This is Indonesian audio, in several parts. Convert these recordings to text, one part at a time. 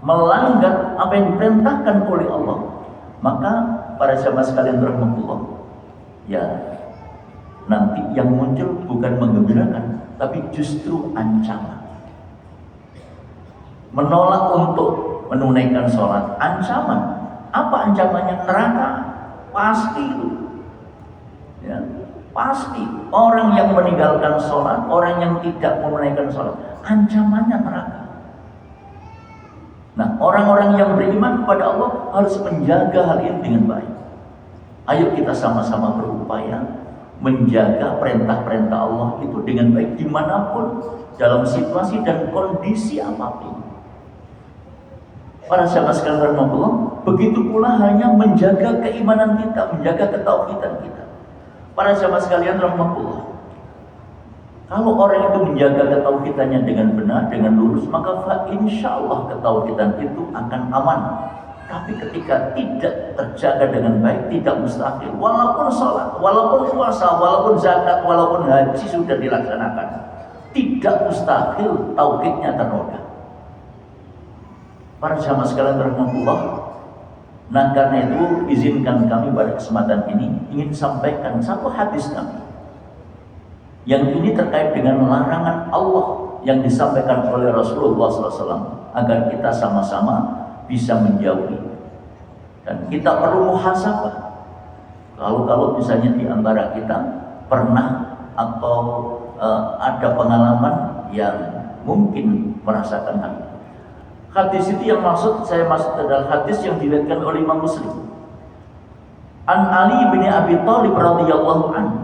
melanggar apa yang diperintahkan oleh Allah, maka para jamaah sekalian rahmatullah, ya nanti yang muncul bukan menggembirakan, tapi justru ancaman. Menolak untuk menunaikan sholat, ancaman. Apa ancamannya? Neraka. Pasti itu. Ya, pasti orang yang meninggalkan sholat, orang yang tidak menunaikan sholat, ancamannya neraka. Nah, orang-orang yang beriman kepada Allah harus menjaga hal ini dengan baik. Ayo kita sama-sama berupaya menjaga perintah-perintah Allah itu dengan baik dimanapun, dalam situasi dan kondisi apapun. Para sahabat sekalian rahmatullah, begitu pula hanya menjaga keimanan kita, menjaga ketauhidan kita. Para sahabat sekalian rahmatullah, kalau orang itu menjaga ketauhidannya dengan benar, dengan lurus, maka insya Allah ketauhidan itu akan aman. Tapi ketika tidak terjaga dengan baik, tidak mustahil. Walaupun sholat, walaupun puasa, walaupun zakat, walaupun haji sudah dilaksanakan, tidak mustahil tauhidnya ternoda. Para jamaah sekalian rahmatullah, nah karena itu izinkan kami pada kesempatan ini ingin sampaikan satu hadis Nabi. Yang ini terkait dengan larangan Allah yang disampaikan oleh Rasulullah SAW agar kita sama-sama bisa menjauhi. Dan kita perlu muhasabah. Kalau misalnya di antara kita pernah atau ada pengalaman yang mungkin merasakan hal itu. Hadis itu yang saya maksud adalah hadis yang diriwayatkan oleh Imam Muslim. An Ali bin Abi Thalib radhiyallahu anhu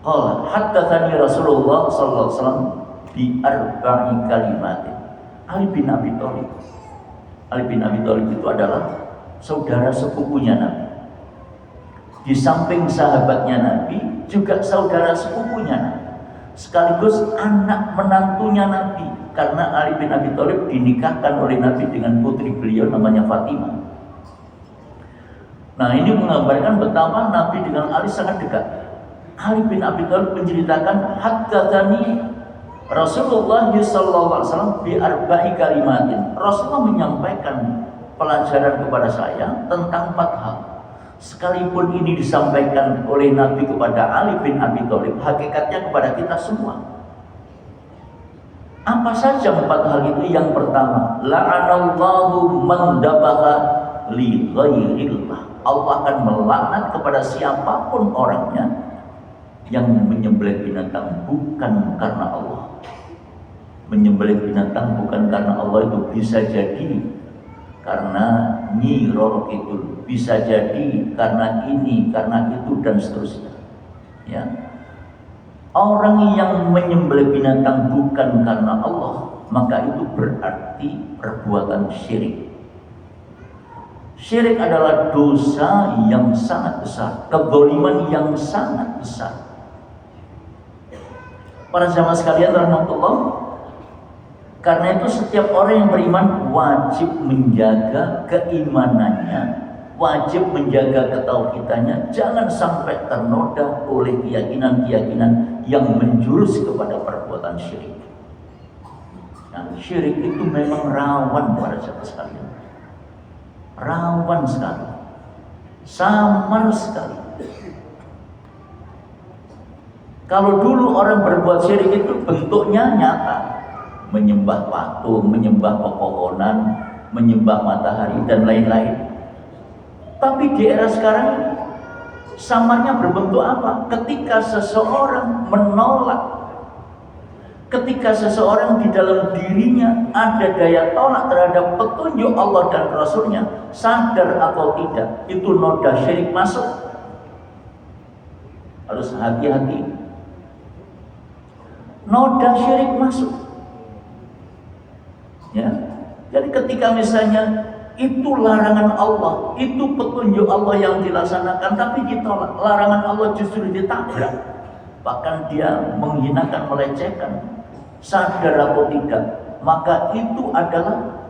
qala haddatsani Rasulullah sallallahu alaihi wasallam bi arba'i kalimat. Ali bin Abi Thalib. Ali bin Abi Thalib itu adalah saudara sepupunya Nabi. Di samping sahabatnya Nabi, juga saudara sepupunya Nabi. Sekaligus anak menantunya Nabi, karena Ali bin Abi Thalib dinikahkan oleh Nabi dengan putri beliau namanya Fatimah. Nah, ini menggambarkan betapa Nabi dengan Ali sangat dekat. Ali bin Abi Thalib menceritakan haddatsani Rasulullah sallallahu alaihi wasallam bi arba'i kalimatin. Rasulullah menyampaikan pelajaran kepada saya tentang 4 hal. Sekalipun ini disampaikan oleh Nabi kepada Ali bin Abi Thalib, hakikatnya kepada kita semua. Apa saja 4 hal itu? Yang pertama, la'anallahu man dabaha li ghairillah. Allah akan melaknat kepada siapapun orangnya yang menyembelih binatang bukan karena Allah. Menyembelih binatang bukan karena Allah itu bisa jadi karena Nyi Roro Kidul, bisa jadi karena ini, karena itu, dan seterusnya. Ya. Orang yang menyembelih binatang bukan karena Allah, maka itu berarti perbuatan syirik. Syirik adalah dosa yang sangat besar, kezaliman yang sangat besar. Para jamaah sekalian rahmatullah, karena itu setiap orang yang beriman wajib menjaga keimanannya, wajib menjaga ketauhidannya, jangan sampai ternoda oleh keyakinan-keyakinan yang menjurus kepada perbuatan syirik. Nah, syirik itu memang rawan para jamaah sekalian, rawan sekali, samar sekali. Kalau dulu orang berbuat syirik itu bentuknya nyata, menyembah patung, menyembah pepohonan, menyembah matahari, dan lain-lain. Tapi di era sekarang ini, samarnya berbentuk apa? Ketika seseorang menolak, ketika seseorang di dalam dirinya ada daya tolak terhadap petunjuk Allah dan Rasulnya, sadar atau tidak, itu noda syirik masuk. Harus hati-hati. Noda syirik masuk. Ya. Jadi ketika misalnya itu larangan Allah, itu petunjuk Allah yang dilaksanakan, tapi ditolak, larangan Allah justru ditabrak, bahkan dia menghinakan, melecehkan, sadar atau tidak, maka itu adalah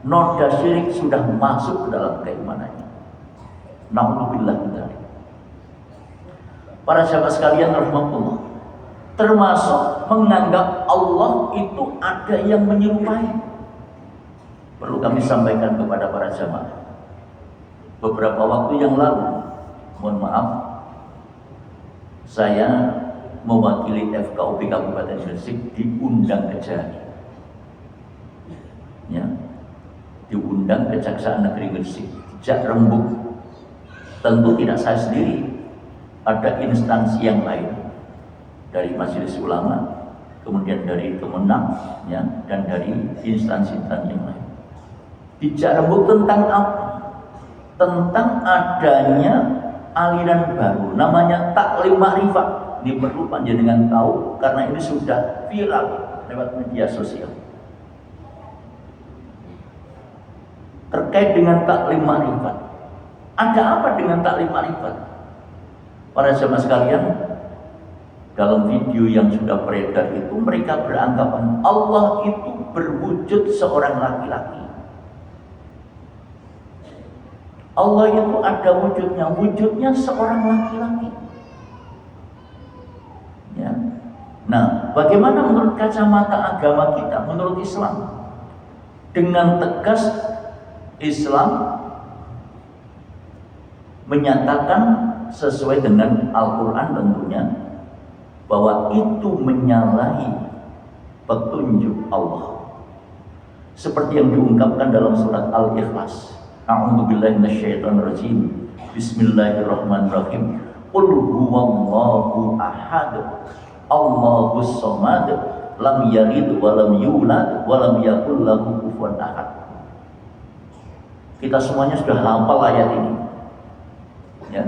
noda syirik sudah masuk ke dalam keimanannya. Na'udzubillah min dzalik. Para sahabat sekalian rahmatullah, termasuk menganggap Allah itu ada yang menyerupai. perlu kami sampaikan kepada para jamaah. Beberapa waktu yang lalu, mohon maaf, saya mewakili FKUP Kabupaten Gresik diundang ke Jari, ya, diundang Kejaksaan Negeri Gresik, dijak rembuk. Tentu tidak saya sendiri, ada instansi yang lain dari Majelis Ulama, kemudian dari Kemenang, ya, dan dari instansi-instansi yang lain. Dijak rembuk tentang apa? Tentang adanya aliran baru namanya taklim ma'rifat. Ini perlu panjenengan tahu karena ini sudah viral lewat media sosial. Terkait dengan taklim ma'rifat. Ada apa dengan taklim ma'rifat? Para jemaah sekalian, dalam video yang sudah beredar itu mereka beranggapan Allah itu berwujud seorang laki-laki. Allah itu ada wujudnya seorang laki-laki. Ya. Nah, bagaimana menurut kacamata agama kita, menurut Islam? Dengan tegas Islam menyatakan sesuai dengan Al-Quran tentunya bahwa itu menyalahi petunjuk Allah. Seperti yang diungkapkan dalam surat Al-Ikhlas. A'udzubillahi minasyaitonirrajim. Bismillahirrahmanirrahim. Qul huwallahu ahad. Allahus samad. Lam yalid wa lam yulad wa lam yakul lahu kufuwan ahad. Kita semuanya sudah hafal ayat ini. Ya.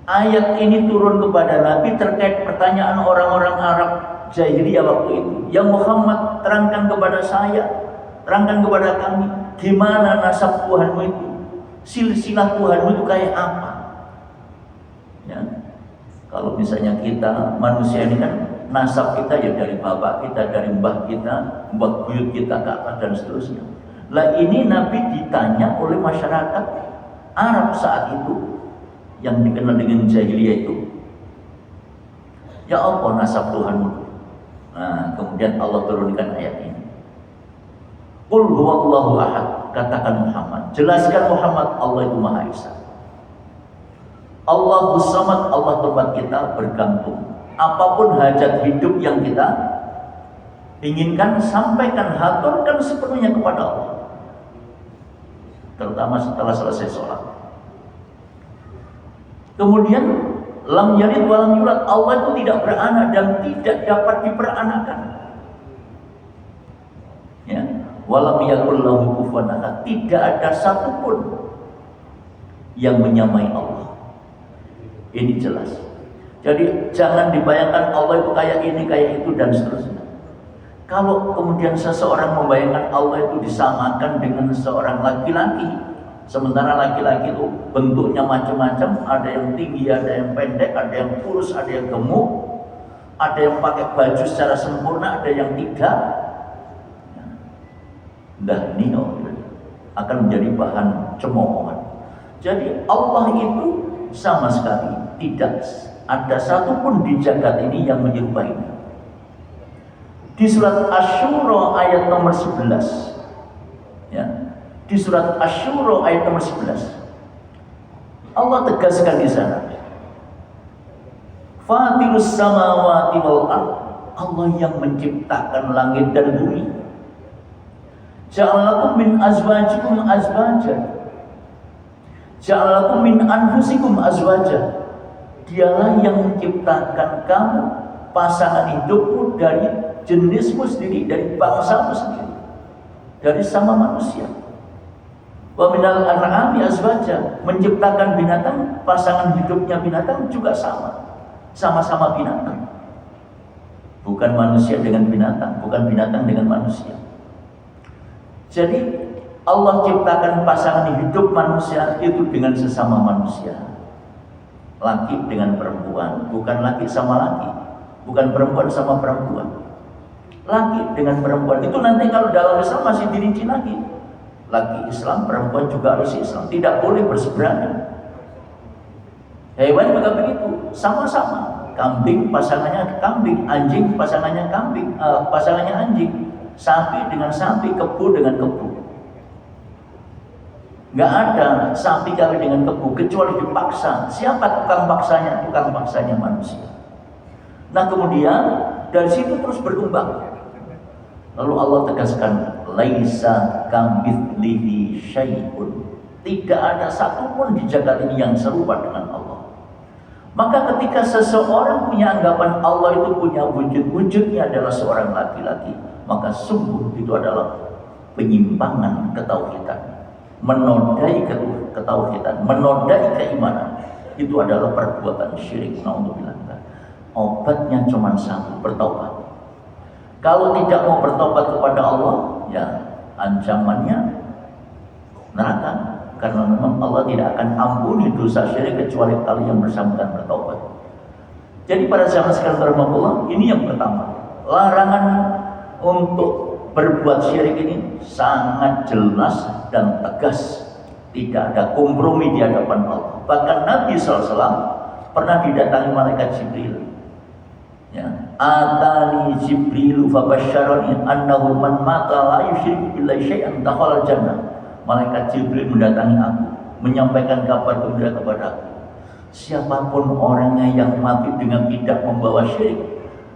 Ayat ini turun kepada Nabi terkait pertanyaan orang-orang Arab jahiliyah waktu itu. Ya Muhammad, terangkan kepada saya, terangkan kepada kami, gimana nasab Tuhanmu itu, silsilah Tuhanmu itu kayak apa? Ya. Kalau misalnya kita manusia ini kan nasab kita ya dari bapak kita, dari mbah kita, mbah buyut kita ke atas dan seterusnya. Lah ini Nabi ditanya oleh masyarakat Arab saat itu yang dikenal dengan jahiliyah itu, ya Allah nasab Tuhanmu. Nah, kemudian Allah turunkan ayat ini. Qul huwallahu ahad, katakan Muhammad, jelaskan Muhammad, Allah itu Maha Esa. Allahus samad, Allah tempat kita bergantung. Apapun hajat hidup yang kita inginkan, sampaikan, haturkan sepenuhnya kepada Allah. Terutama setelah selesai sholat. Kemudian lam yalid wa lam yulad, Allah itu tidak beranak dan tidak dapat diperanakan. Ya, walam yakul lahu kufuwan ahad, tidak ada satupun yang menyamai Allah. Ini jelas. Jadi jangan dibayangkan Allah itu kayak ini, kayak itu dan seterusnya. Kalau kemudian seseorang membayangkan Allah itu disamakan dengan seorang laki-laki, sementara laki-laki itu bentuknya macam-macam, ada yang tinggi, ada yang pendek, ada yang kurus, ada yang gemuk, ada yang pakai baju secara sempurna, ada yang tidak. Dah nino akan menjadi bahan cemoohan. Jadi Allah itu sama sekali tidak ada satupun di jagat ini yang menyerupainya. Di surat Asy-Syura ayat nomor 11, ya, di surat Asy-Syura ayat nomor 11, Allah tegaskan di sana, Fatirus samawati wal ardh, Allah yang menciptakan langit dan bumi. Ja'alakum min azwajikum azwajan, ja'alakum min anfusikum azwajan. Dialah yang menciptakan kamu, pasangan hidupmu dari jenismu sendiri, dari bangsamu sendiri, dari sama manusia. Wa minal an'ami azwaja, menciptakan binatang, pasangan hidupnya binatang juga sama-sama binatang. Bukan manusia dengan binatang, bukan binatang dengan manusia. Jadi Allah ciptakan pasangan hidup manusia itu dengan sesama manusia. Laki dengan perempuan, bukan laki sama laki, bukan perempuan sama perempuan. Laki dengan perempuan itu nanti kalau dalam Islam masih dirinci lagi. Laki Islam, perempuan juga harus Islam, tidak boleh berseberangan. Hewan juga begitu, sama-sama. Kambing pasangannya kambing, anjing pasangannya kambing, pasangannya anjing, sapi dengan sapi, kebo dengan kebo. Nggak ada sapi kawin dengan kebo kecuali dipaksa. Siapa tukang paksanya? Tukang paksanya manusia. Nah kemudian dari situ terus berkembang. Lalu Allah tegaskan, laisa kamitslihi syai'un. Tidak ada satupun di jagat ini yang serupa dengan Allah. Maka ketika seseorang punya anggapan Allah itu punya wujudnya adalah seorang laki-laki, maka sungguh itu adalah penyimpangan ketauhidan. Menodai ketauhidan, menodai keimanan, itu adalah perbuatan syirik. Naudzubillah. Obatnya cuma satu, bertobat. Kalau tidak mau bertobat kepada Allah, ya ancamannya neraka, karena memang Allah tidak akan ampuni dosa syirik kecuali kalau yang bersangkutan bertobat. Jadi pada zaman sekarang rahmatullah, ini yang pertama, larangan untuk berbuat syirik ini sangat jelas dan tegas, tidak ada kompromi di hadapan Allah. Bahkan Nabi SAW pernah didatangi malaikat Jibril. Ya, atani Jibril fabasyarani annahu man mata la yusyriku billahi syai'an dakhala jannah. Malaikat Jibril mendatangi aku, menyampaikan kabar gembira kepadaku. Siapapun orangnya yang mati dengan tidak membawa syirik.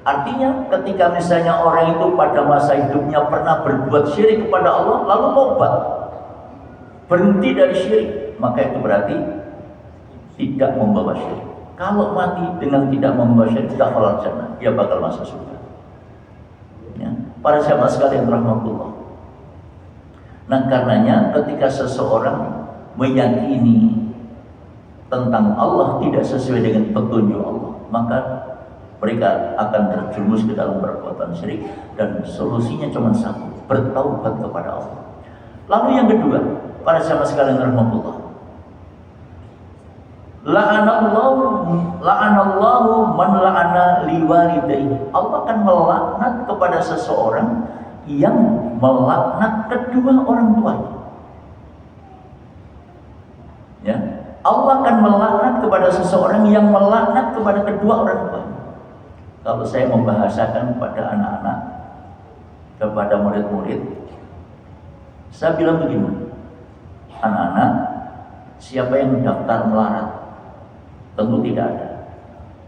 Artinya ketika misalnya orang itu pada masa hidupnya pernah berbuat syirik kepada Allah, lalu tobat, berhenti dari syirik, maka itu berarti tidak membawa syirik. Kalau mati dengan tidak membawa syirik, dakhala jannah, dia bakal masuk surga. Ya, para sahabat sekalian rahmatullah. Nah karenanya ketika seseorang meyakini tentang Allah tidak sesuai dengan petunjuk Allah, maka mereka akan terjerumus ke dalam perbuatan syirik, dan solusinya cuma satu, bertaubat kepada Allah. Lalu yang kedua, para sahabat sekalian rahmatullah, la'anallahu man la'ana liwalidayhi. Allah akan melaknat kepada seseorang yang melaknat kedua orang tuanya. Ya, Allah akan melaknat kepada seseorang yang melaknat kepada kedua orang tuanya. Kalau saya membahasakan kepada anak-anak, kepada murid-murid, saya bilang begini, anak-anak, siapa yang daftar melarat? Tentu tidak ada.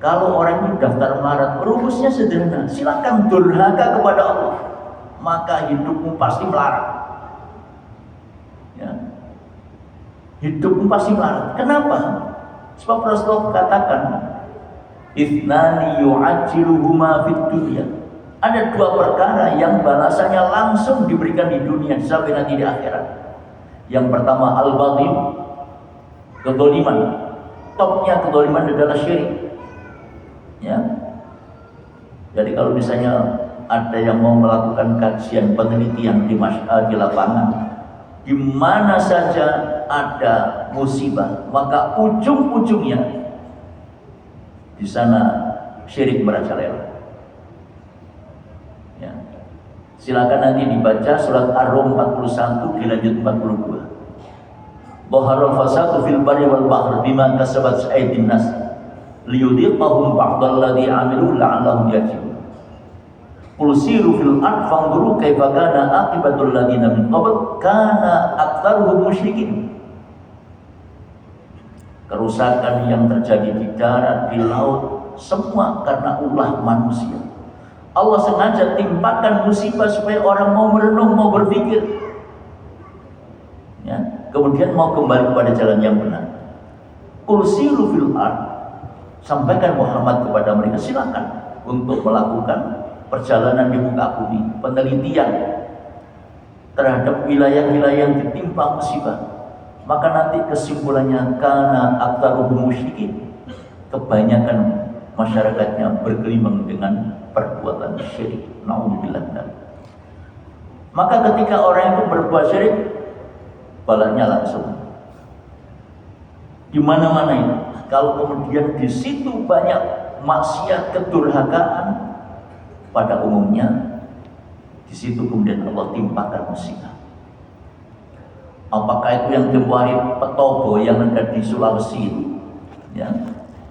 Kalau orang itu daftar melarat, rumusnya sederhana, silakan durhaka kepada Allah, maka hidupmu pasti melarat. Ya. Hidupmu pasti melarat. Kenapa? Sebab Rasulullah katakan, ithnani yu'ajjiluhuma fid dunya. Ada dua perkara yang balasannya langsung diberikan di dunia sampai nanti di akhirat. Yang pertama al-baghim, kezaliman. Topnya kezaliman adalah syirik. Ya. Jadi kalau misalnya ada yang mau melakukan kajian penelitian di lapangan, di mana saja ada musibah, maka ujung-ujungnya di sana syirik merajalela. Ya. Silakan nanti dibaca surat Ar-Rum 41 dilanjut 42. Dhaharul fasadu fil barri wal bahr bima kasabat aydin nas liyudhiqahum ba'dal ladzi 'amilu la'allahum yarji'un. Qul siru fil ard fanzuru kaifa kana aqibatul ladzina min qabl kana aktsaruhum musyrikin. Kerusakan yang terjadi di darat, di laut, semua karena ulah manusia. Allah sengaja timpakan musibah supaya orang mau merenung, mau berpikir, ya, kemudian mau kembali kepada jalan yang benar. Qul siru fil ard, sampaikan Muhammad kepada mereka, silakan untuk melakukan perjalanan di muka bumi, penelitian terhadap wilayah-wilayah yang ditimpa musibah. Maka nanti kesimpulannya karena aktaruhum musyrikin, kebanyakan masyarakatnya bergelimang dengan perbuatan syirik. Naudzubillah. Maka ketika orang itu berbuat syirik, balanya langsung di mana-mana ini. Kalau kemudian di situ banyak maksiat, kedurhakaan, pada umumnya di situ kemudian Allah timpakan musibah. Apakah itu yang tempoh hari Petobo yang ada di Sulawesi itu, ya,